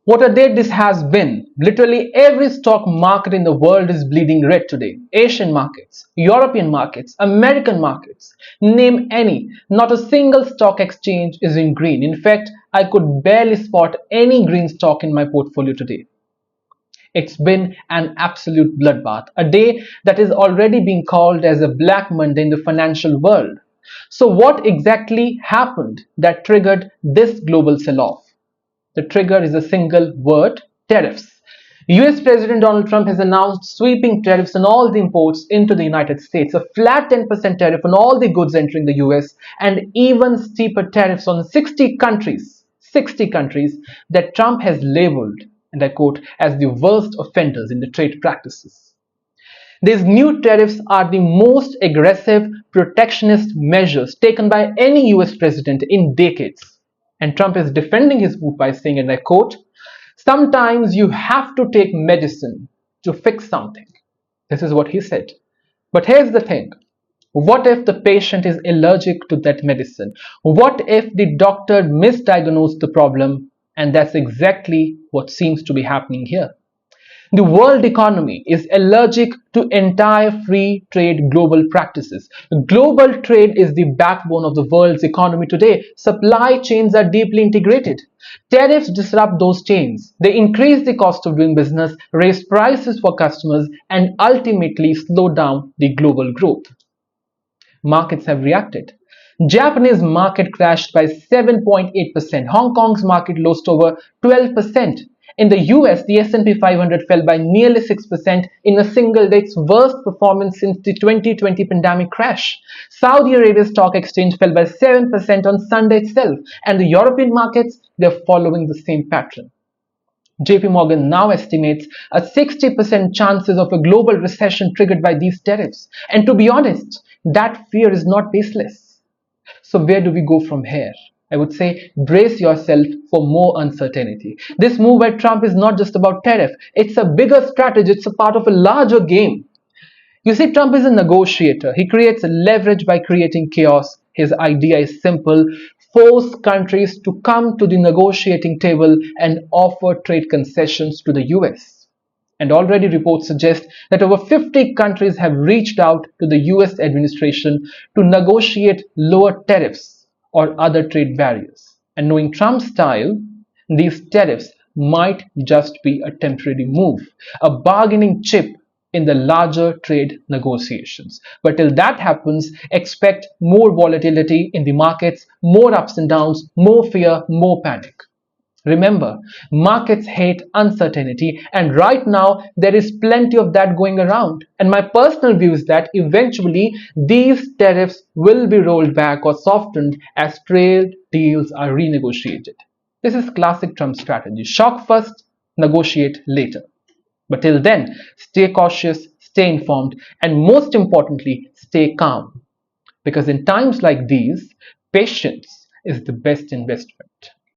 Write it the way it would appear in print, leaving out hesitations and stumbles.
What a day this has been. Literally every stock market in the world is bleeding red today. Asian markets, European markets, American markets. Name any. Not a single stock exchange is in green. In fact, I could barely spot any green stock in my portfolio today. It's been an absolute bloodbath. A day that is already being called as a Black Monday in the financial world. So what exactly happened that triggered this global sell-off? The trigger is a single word: tariffs. US President Donald Trump has announced sweeping tariffs on all the imports into the United States, a flat 10% tariff on all the goods entering the US, and even steeper tariffs on 60 countries that Trump has labeled, and I quote, as the worst offenders in the trade practices. These new tariffs are the most aggressive protectionist measures taken by any US president in decades. And Trump is defending his move by saying, and I quote, sometimes you have to take medicine to fix something. This is what he said. But here's the thing. What if the patient is allergic to that medicine? What if the doctor misdiagnosed the problem? And that's exactly what seems to be happening here. The world economy is allergic to entire free trade global practices. Global trade is the backbone of the world's economy today. Supply chains are deeply integrated. Tariffs disrupt those chains. They increase the cost of doing business, raise prices for customers, and ultimately slow down the global growth. Markets have reacted. Japanese market crashed by 7.8%. Hong Kong's market lost over 12%. In the US, the S&P 500 fell by nearly 6% in a single day, its worst performance since the 2020 pandemic crash. Saudi Arabia's stock exchange fell by 7% on Sunday itself, and the European markets, they're following the same pattern. JP Morgan now estimates a 60% chances of a global recession triggered by these tariffs. And to be honest, that fear is not baseless. So where do we go from here? I would say brace yourself for more uncertainty. This move by Trump is not just about tariff. It's a bigger strategy. It's a part of a larger game. You see, Trump is a negotiator. He creates leverage by creating chaos. His idea is simple: force countries to come to the negotiating table and offer trade concessions to the US. And already reports suggest that over 50 countries have reached out to the US administration to negotiate lower tariffs or other trade barriers. And knowing Trump's style, these tariffs might just be a temporary move, a bargaining chip in the larger trade negotiations. But till that happens, expect more volatility in the markets, more ups and downs, more fear, more panic. Remember, markets hate uncertainty, and right now there is plenty of that going around. And my personal view is that eventually these tariffs will be rolled back or softened as trade deals are renegotiated. This is classic Trump strategy: shock first, negotiate later. But till then, stay cautious, stay informed, and most importantly, stay calm. Because in times like these, patience is the best investment.